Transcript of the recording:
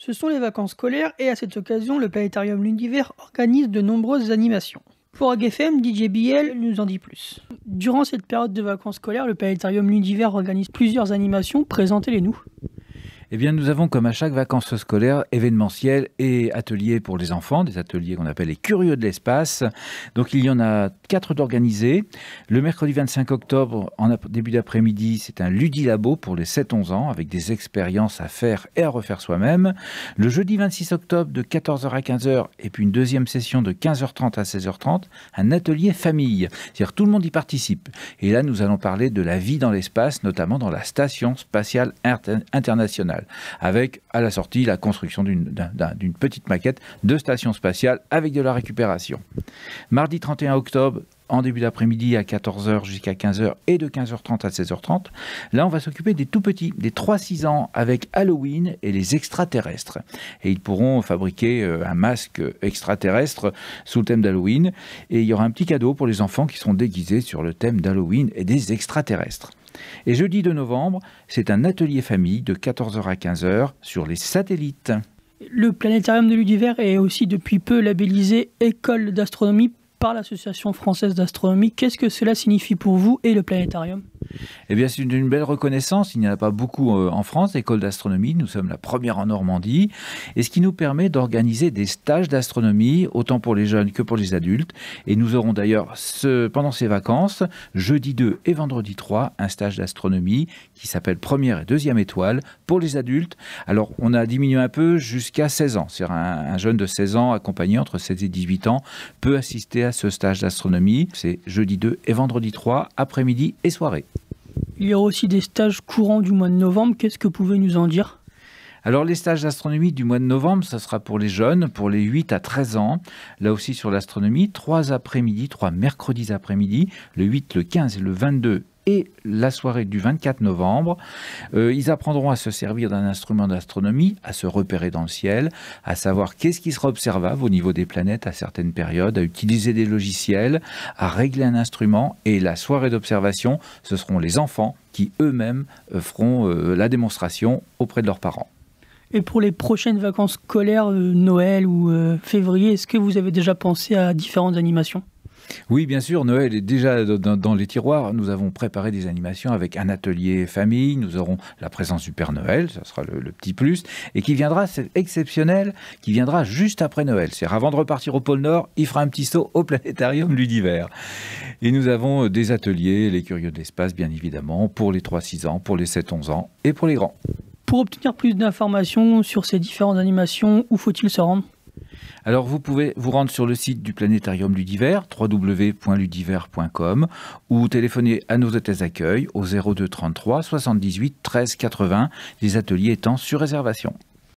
Ce sont les vacances scolaires et à cette occasion, le Planétarium L'Univers organise de nombreuses animations. Pour AgFM, DJ BL nous en dit plus. Durant cette période de vacances scolaires, le Planétarium L'Univers organise plusieurs animations. Présentez-les-nous. Eh bien, nous avons comme à chaque vacances scolaires événementiels et ateliers pour les enfants, des ateliers qu'on appelle les curieux de l'espace. Donc il y en a 4 d'organisés. Le mercredi 25 octobre, en début d'après-midi, c'est un Ludilabo pour les 7-11 ans avec des expériences à faire et à refaire soi-même. Le jeudi 26 octobre de 14h à 15h et puis une deuxième session de 15h30 à 16h30, un atelier famille. C'est-à-dire tout le monde y participe. Et là, nous allons parler de la vie dans l'espace, notamment dans la Station spatiale internationale, avec à la sortie la construction d'une petite maquette de station spatiale avec de la récupération. Mardi 31 octobre, en début d'après-midi à 14h jusqu'à 15h et de 15h30 à 16h30, là on va s'occuper des tout petits, des 3-6 ans avec Halloween et les extraterrestres. Et ils pourront fabriquer un masque extraterrestre sous le thème d'Halloween. Et il y aura un petit cadeau pour les enfants qui seront déguisés sur le thème d'Halloween et des extraterrestres. Et jeudi 2 novembre, c'est un atelier famille de 14h à 15h sur les satellites. Le Planétarium de l'Univers est aussi depuis peu labellisé École d'astronomie par l'Association française d'astronomie. Qu'est-ce que cela signifie pour vous et le Planétarium ? Eh bien, c'est une belle reconnaissance. Il n'y en a pas beaucoup en France, l'école d'astronomie. Nous sommes la première en Normandie. Et ce qui nous permet d'organiser des stages d'astronomie, autant pour les jeunes que pour les adultes. Et nous aurons d'ailleurs, pendant ces vacances, jeudi 2 et vendredi 3, un stage d'astronomie qui s'appelle Première et Deuxième étoile pour les adultes. Alors, on a diminué un peu jusqu'à 16 ans. C'est-à-dire un jeune de 16 ans accompagné entre 16 et 18 ans peut assister à ce stage d'astronomie. C'est jeudi 2 et vendredi 3, après-midi et soirée. Il y aura aussi des stages courants du mois de novembre. Qu'est-ce que vous pouvez nous en dire ? Alors les stages d'astronomie du mois de novembre, ça sera pour les jeunes, pour les 8 à 13 ans. Là aussi sur l'astronomie, 3 mercredis après-midi, le 8, le 15 et le 22 et la soirée du 24 novembre. Ils apprendront à se servir d'un instrument d'astronomie, à se repérer dans le ciel, à savoir qu'est-ce qui sera observable au niveau des planètes à certaines périodes, à utiliser des logiciels, à régler un instrument. Et la soirée d'observation, ce seront les enfants qui eux-mêmes feront la démonstration auprès de leurs parents. Et pour les prochaines vacances scolaires, Noël ou février, est-ce que vous avez déjà pensé à différentes animations ? Oui, bien sûr, Noël est déjà dans les tiroirs. Nous avons préparé des animations avec un atelier famille. Nous aurons la présence du Père Noël, ça sera le petit plus, et qui viendra, c'est exceptionnel, qui viendra juste après Noël. C'est-à-dire avant de repartir au pôle Nord, il fera un petit saut au Planétarium L'Univers. Et nous avons des ateliers, les curieux de l'espace, bien évidemment, pour les 3-6 ans, pour les 7-11 ans et pour les grands. Pour obtenir plus d'informations sur ces différentes animations, où faut-il se rendre ? Alors vous pouvez vous rendre sur le site du Planétarium L'Univers, www.ludiver.com, ou téléphoner à nos hôtesses d'accueil au 02 33 78 13 80, les ateliers étant sur réservation.